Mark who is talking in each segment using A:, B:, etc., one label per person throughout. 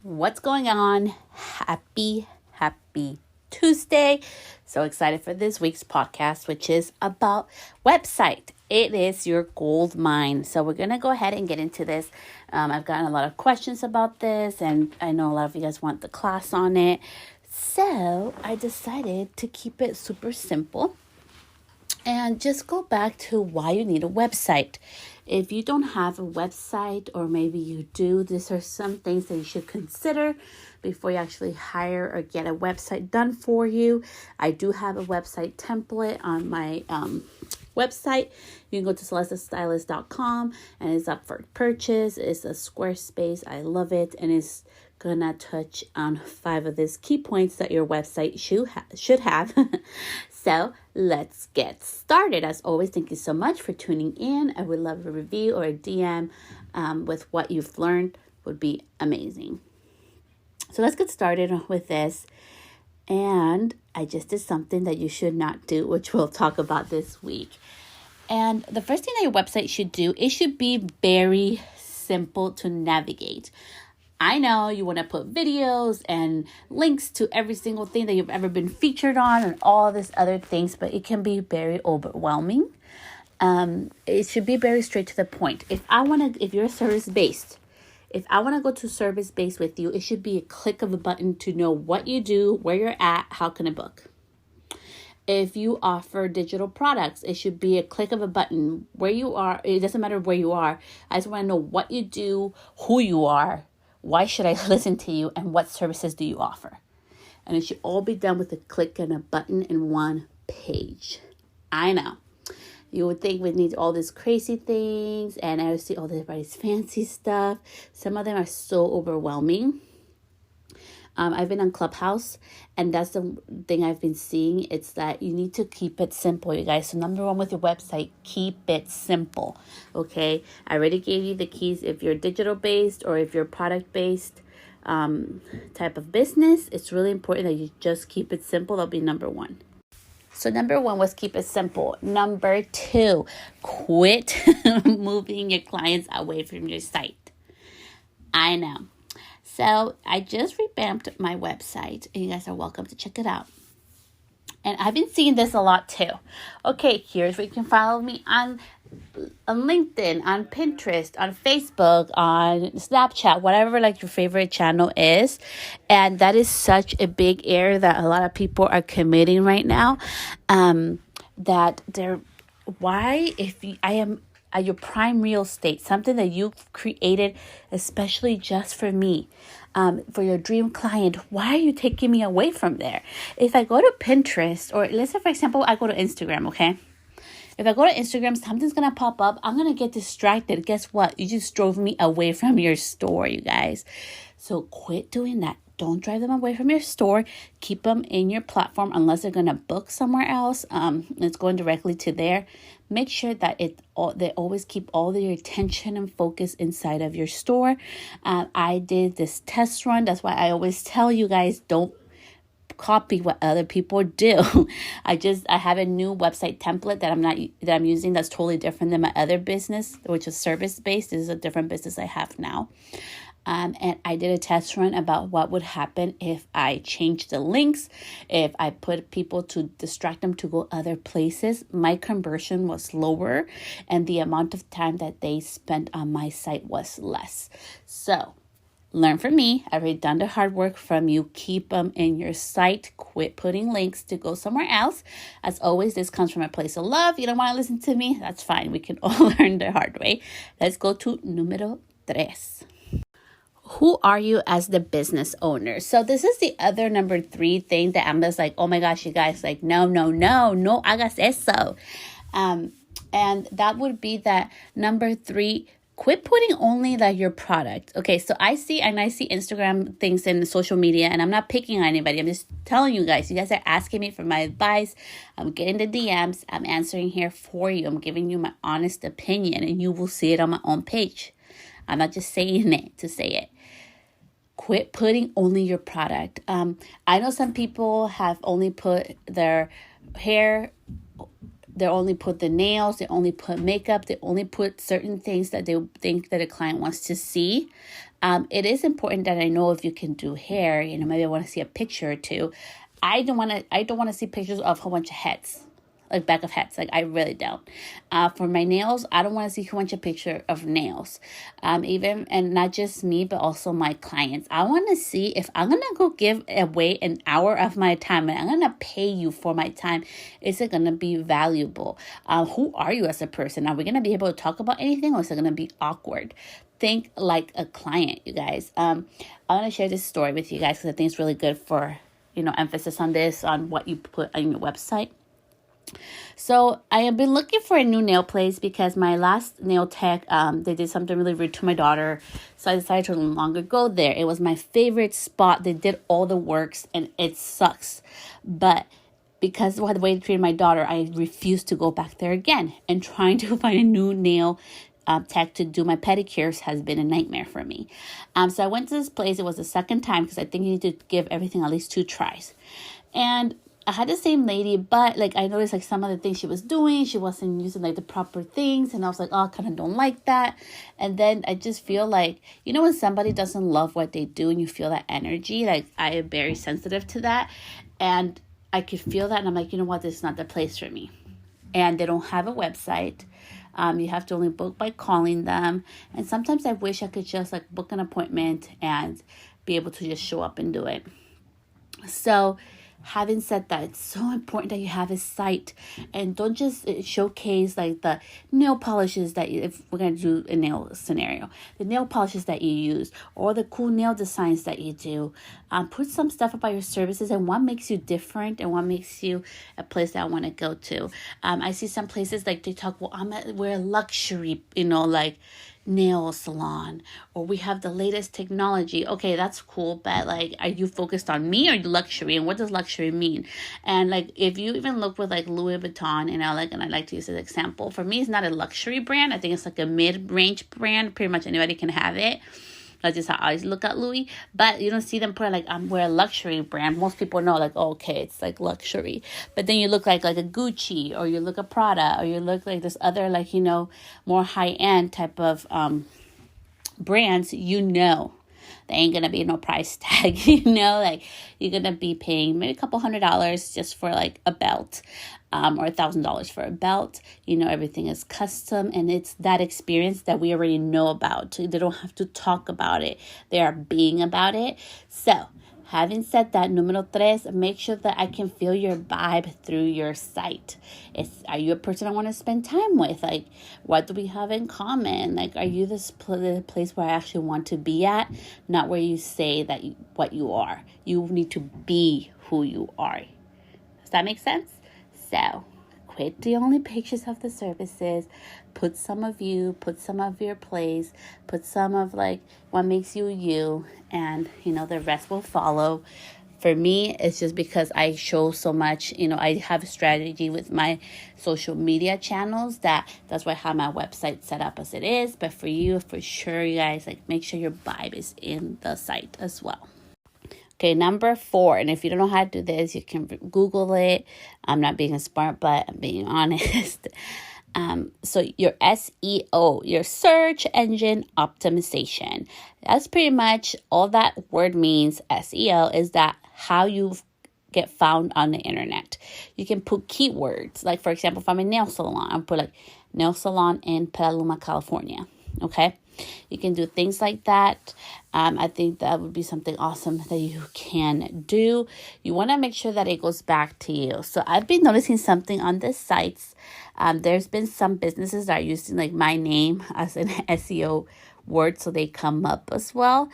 A: What's going on? Happy Tuesday. So excited for this week's podcast, which is about website. It is your gold mine. So we're going to go ahead and get into this. I've gotten a lot of questions about this, and I know a lot of you guys want the class on it. So I decided to keep it super simple and just go back to why you need a website. If you don't have a website, or maybe you do, these are some things that you should consider before you actually hire or get a website done for you. I do have a website template on my website. You can go to celestastylist.com and it's up for purchase. It's a Squarespace. I love it, and it's gonna touch on 5 of these key points that your website should have. So let's get started. As always, thank you so much for tuning in. I would love a review or a DM with what you've learned. Would be amazing. So let's get started with this. And I just did something that you should not do, which we'll talk about this week. And the first thing that your website should do, it should be very simple to navigate. I know you want to put videos and links to every single thing that you've ever been featured on and all this other things, but it can be very overwhelming. It should be very straight to the point. If you're service-based, if I want to go to service-based with you, it should be a click of a button to know what you do, where you're at, how can I book. If you offer digital products, it should be a click of a button where you are. It doesn't matter where you are. I just want to know what you do, who you are, why should I listen to you, and what services do you offer. And it should all be done with a click and a button in one page. I know. You would think we need all these crazy things, and I see all everybody's fancy stuff. Some of them are so overwhelming. I've been on Clubhouse, and that's the thing I've been seeing. It's that you need to keep it simple, you guys. So number one with your website, keep it simple, okay? I already gave you the keys. If you're digital-based or if you're product-based type of business, it's really important that you just keep it simple. That'll be number one. So number one was keep it simple. Number two, quit moving your clients away from your site. I know. So I just revamped my website, and you guys are welcome to check it out. And I've been seeing this a lot too. Okay, here's where you can follow me on LinkedIn, on Pinterest, on Facebook, on Snapchat, whatever like your favorite channel is. And that is such a big area that a lot of people are committing right now. I am at your prime real estate, something that you've created especially just for me, for your dream client. Why are you taking me away from there? If I go to Pinterest, or let's say, for example, I go to Instagram, okay? If I go to Instagram, something's going to pop up. I'm going to get distracted. Guess what? You just drove me away from your store, you guys. So quit doing that. Don't drive them away from your store. Keep them in your platform unless they're going to book somewhere else. It's going directly to there. Make sure that they always keep all their attention and focus inside of your store. I did this test run. That's why I always tell you guys, don't copy what other people do. I have a new website template that I'm using that's totally different than my other business, which is service-based. This is a different business I have now. And I did a test run about what would happen if I changed the links, if I put people to distract them to go other places. My conversion was lower, and the amount of time that they spent on my site was less. So learn from me. I've already done the hard work from you. Keep them in your site. Quit putting links to go somewhere else. As always, this comes from a place of love. You don't want to listen to me? That's fine. We can all learn the hard way. Let's go to número 3. Who are you as the business owner? So this is the other number 3 thing that I'm just like, oh my gosh, you guys, like, no, hagas eso. And that would be that number 3, quit putting only like your product. Okay, so I see Instagram things and social media, and I'm not picking on anybody. I'm just telling you guys are asking me for my advice. I'm getting the DMs. I'm answering here for you. I'm giving you my honest opinion, and you will see it on my own page. I'm not just saying it to say it. Quit putting only your product. I know some people have only put their hair, they only put the nails, they only put makeup, they only put certain things that they think that a client wants to see. It is important that I know if you can do hair. Maybe I want to see a picture or two. I don't want to see pictures of a whole bunch of heads, like back of heads. Like, I really don't. For my nails, I don't want to see a bunch of picture of nails. And not just me, but also my clients. I want to see if I'm going to go give away an hour of my time and I'm going to pay you for my time. Is it going to be valuable? Who are you as a person? Are we going to be able to talk about anything, or is it going to be awkward? Think like a client, you guys. I want to share this story with you guys because I think it's really good for, emphasis on this, on what you put on your website. So I have been looking for a new nail place because my last nail tech, they did something really rude to my daughter. So I decided to no longer go there. It was my favorite spot. They did all the works and it sucks. But because of the way they treated my daughter, I refused to go back there again. And trying to find a new nail tech to do my pedicures has been a nightmare for me. So I went to this place. It was the second time because I think you need to give everything at least 2 tries. And I had the same lady, but I noticed some of the things she was doing, she wasn't using the proper things. And I was like, oh, I kind of don't like that. And then I just feel when somebody doesn't love what they do and you feel that energy, I am very sensitive to that. And I could feel that. And I'm like, you know what? This is not the place for me. And they don't have a website. You have to only book by calling them. And sometimes I wish I could just book an appointment and be able to just show up and do it. So having said that, it's so important that you have a site and don't just showcase the nail polishes that if we're going to do a nail scenario, the nail polishes that you use or the cool nail designs that you do. Put some stuff about your services and what makes you different and what makes you a place that I want to go to. I see some places they talk, we're a luxury, nail salon, or we have the latest technology. Okay, that's cool, but are you focused on me or luxury? And what does luxury mean? And if you even look with Louis Vuitton, and I like to use this example, for me it's not a luxury brand. I think it's a mid-range brand. Pretty much anybody can have it. That's just how I always look at Louis. But you don't see them put we're a luxury brand. Most people know okay, it's luxury. But then you look like a Gucci, or you look at Prada, or you look like this other more high-end type of brands, there ain't gonna be no price tag. You're gonna be paying maybe a couple $100 just for a belt, or $1,000 for a belt. Everything is custom, and it's that experience that we already know about. They don't have to talk about it; they are being about it. So, having said that, numero 3, make sure that I can feel your vibe through your site. Are you a person I want to spend time with? What do we have in common? Are you the place where I actually want to be at? Not where you say that what you are. You need to be who you are. Does that make sense? So, quit the only pictures of the services. Put some of you, put some of your place, put some of what makes you you, and the rest will follow. For me, it's just because I show so much, I have a strategy with my social media channels that's why I have my website set up as it is. But for you, for sure, you guys, make sure your vibe is in the site as well. Okay, number 4, and if you don't know how to do this, you can Google it. I'm not being smart, but I'm being honest. So your SEO, your search engine optimization. That's pretty much all that word means. SEO is that how you get found on the internet. You can put keywords, for example, if I'm a nail salon, I'll put nail salon in Petaluma, California. Okay. You can do things like that. I think that would be something awesome that you can do. You want to make sure that it goes back to you. So I've been noticing something on the sites. There's been some businesses that are using my name as an SEO word so they come up as well.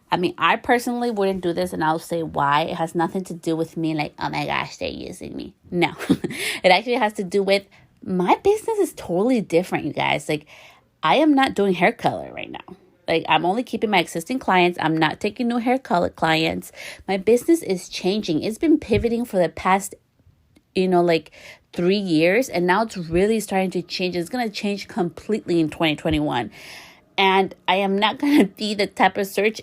A: I personally wouldn't do this, and I'll say why. It has nothing to do with me oh my gosh, they're using me. No, it actually has to do with my business is totally different, you guys. I am not doing hair color right now. I'm only keeping my existing clients. I'm not taking new hair color clients. My business is changing. It's been pivoting for the past, 3 years. And now it's really starting to change. It's going to change completely in 2021. And I am not going to be the type of search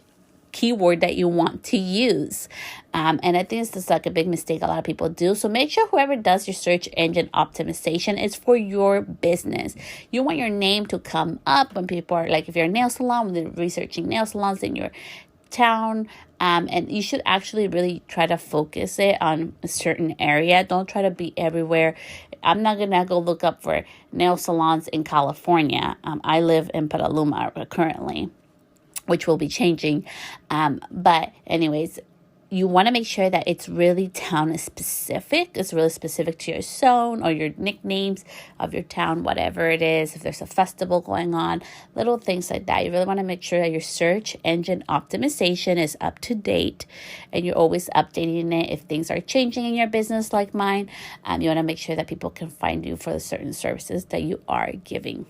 A: keyword that you want to use. And I think it's just like a big mistake a lot of people do. So make sure whoever does your search engine optimization is for your business. You want your name to come up when people are like, if you're a nail salon, when they're researching nail salons in your town, and you should actually really try to focus it on a certain area. Don't try to be everywhere. I'm not gonna go look up for nail salons in California. I live in Petaluma currently, which will be changing. But anyways, you want to make sure that it's really town specific. It's really specific to your zone or your nicknames of your town, whatever it is. If there's a festival going on, little things like that. You really want to make sure that your search engine optimization is up to date and you're always updating it. If things are changing in your business like mine, you want to make sure that people can find you for the certain services that you are giving.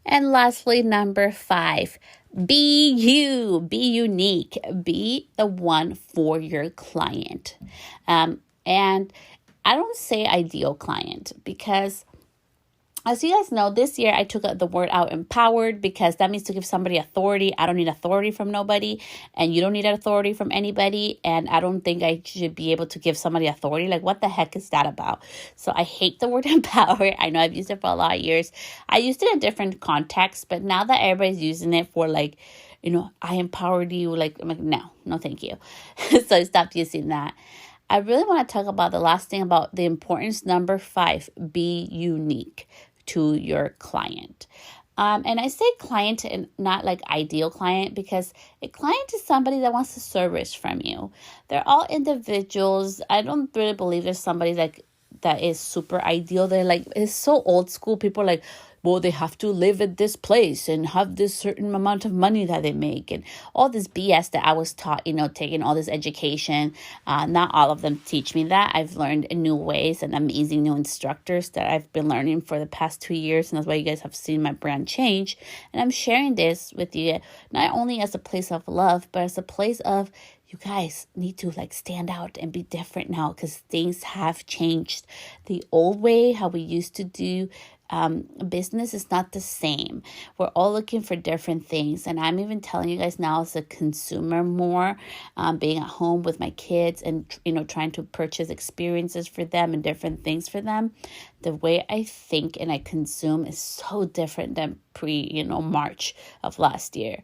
A: And lastly, number 5, be you, be unique, be the one for your client. And I don't say ideal client because, as you guys know, this year I took the word out, empowered, because that means to give somebody authority. I don't need authority from nobody, and you don't need authority from anybody. And I don't think I should be able to give somebody authority. Like, what the heck is that about? So I hate the word empower. I know I've used it for a lot of years. I used it in different contexts, but now that everybody's using it for like, I empowered you, like, I'm like, no, thank you. So I stopped using that. I really want to talk about the last thing about the importance, number 5, be unique to your client. And I say client and not like ideal client, because a client is somebody that wants a service from you. They're all individuals. I don't really believe there's somebody like that is super ideal. They're like, it's so old school. People are like, well, they have to live at this place and have this certain amount of money that they make, and all this BS that I was taught, taking all this education. Not all of them teach me that. I've learned in new ways and amazing new instructors that I've been learning for the past 2 years. And that's why you guys have seen my brand change. And I'm sharing this with you, not only as a place of love, but as a place of, you guys need to like stand out and be different now, because things have changed. The old way, how we used to do business, is not the same. We're all looking for different things. And I'm even telling you guys now as a consumer more, being at home with my kids and, trying to purchase experiences for them and different things for them. The way I think and I consume is so different than March of last year.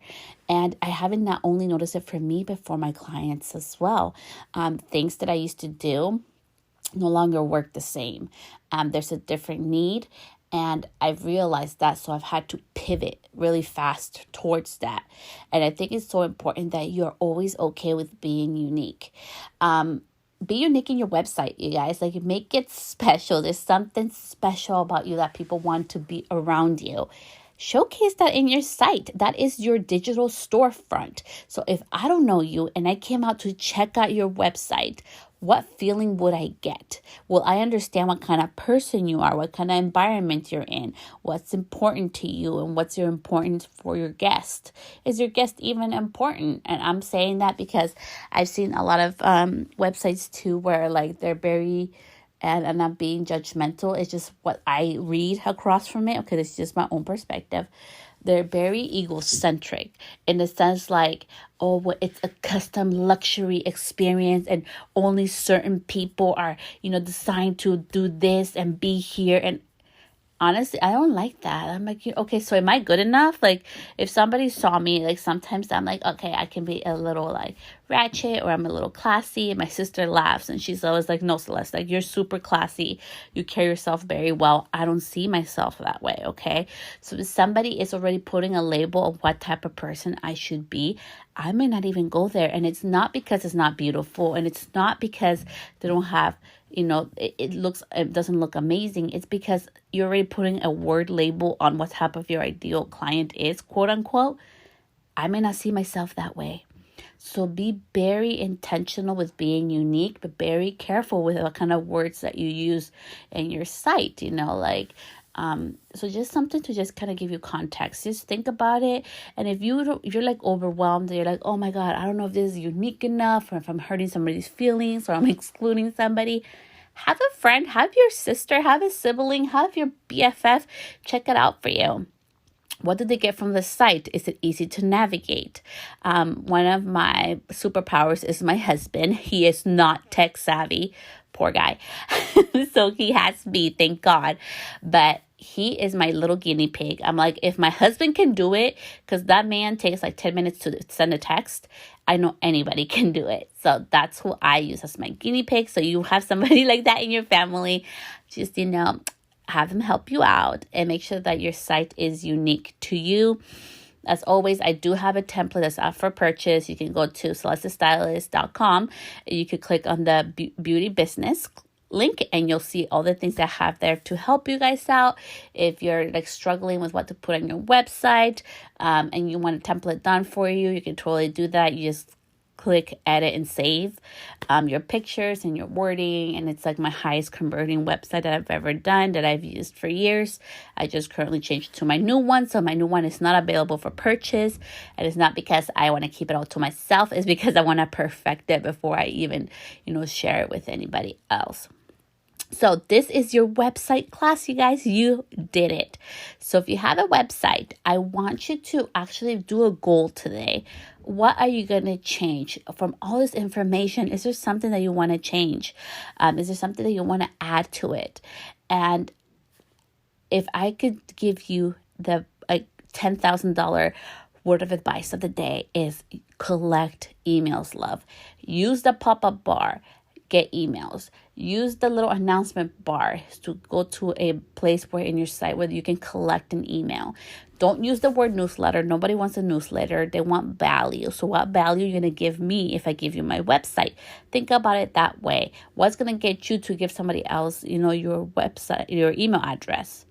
A: And I haven't not only noticed it for me, but for my clients as well. Things that I used to do no longer work the same. There's a different need. And I've realized that, so I've had to pivot really fast towards that. And I think it's so important that you're always okay with being unique. Be unique in your website, you guys. Like, make it special. There's something special about you that people want to be around you. Showcase that in your site. That is your digital storefront. So if I don't know you and I came out to check out your website, what feeling would I get? Will I understand what kind of person you are, what kind of environment you're in, what's important to you, and what's important for your guest? Is your guest even important? And I'm saying that because I've seen a lot of websites too where like they're very, and I'm not being judgmental, it's just what I read across from it. Okay, this is just my own perspective. They're very egocentric in the sense like, oh, well, it's a custom luxury experience and only certain people are, designed to do this and be here. And honestly, I don't like that. I'm like, okay, so am I good enough? Like, if somebody saw me, like, sometimes I'm like, okay, I can be a little, like, ratchet, or I'm a little classy. And my sister laughs, and she's always like, no, Celeste, like, you're super classy. You carry yourself very well. I don't see myself that way, okay? So if somebody is already putting a label of what type of person I should be, I may not even go there. And it's not because it's not beautiful, and it's not because they don't have, it doesn't look amazing. It's because you're already putting a word label on what type of your ideal client is, quote unquote. I may not see myself that way. So be very intentional with being unique, but very careful with what kind of words that you use in your site, so just something to just kind of give you context. Just think about it. And if you're like overwhelmed, you're like, oh my God, I don't know if this is unique enough, or if I'm hurting somebody's feelings, or I'm excluding somebody. Have a friend, have your sister, have a sibling, have your BFF check it out for you. what do they get from the site? Is it easy to navigate? One of my superpowers is my husband. He is not tech savvy, poor guy. So he has me, thank God. But he is my little guinea pig. I'm like, if my husband can do it, because that man takes like 10 minutes to send a text, I know anybody can do it. So that's who I use as my guinea pig. So you have somebody like that in your family, just, have them help you out and make sure that your site is unique to you. As always, I do have a template that's out for purchase. You can go to celestestylist.com. You could click on the beauty business link and you'll see all the things that I have there to help you guys out. If you're like struggling with what to put on your website and you want a template done for you, you can totally do that. You just click edit and save your pictures and your wording, and it's like my highest converting website that I've ever done, that I've used for years. I just currently changed to my new one, so my new one is not available for purchase, and it's not because I want to keep it all to myself. It's because I want to perfect it before I even share it with anybody else. So this is your website class, you guys. You did it. So if you have a website, I want you to actually do a goal today. What are you going to change from all this information? Is there something that you want to change? Is there something that you want to add to it? And if I could give you the $10,000 word of advice of the day, is collect emails, love. Use the pop-up bar. Get emails. Use the little announcement bar to go to a place where in your site where you can collect an email. Don't use the word newsletter. Nobody wants a newsletter. They want value. So what value are you going to give me if I give you my website? Think about it that way. What's going to get you to give somebody else, your website, your email address?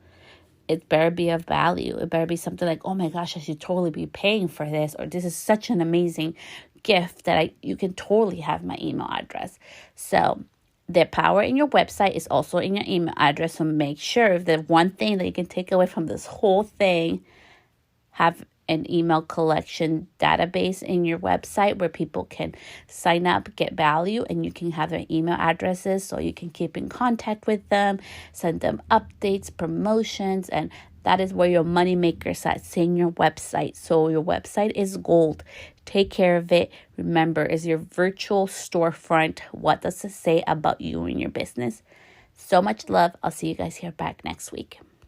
A: It better be of value. It better be something like, oh my gosh, I should totally be paying for this. Or this is such an amazing gift that you can totally have my email address. So the power in your website is also in your email address. So make sure if the one thing that you can take away from this whole thing, have an email collection database in your website where people can sign up, get value, and you can have their email addresses so you can keep in contact with them, send them updates, promotions, and that is where your money makers at, in your website. So your website is gold. Take care of it. Remember, is your virtual storefront. What does it say about you and your business? So much love. I'll see you guys here back next week.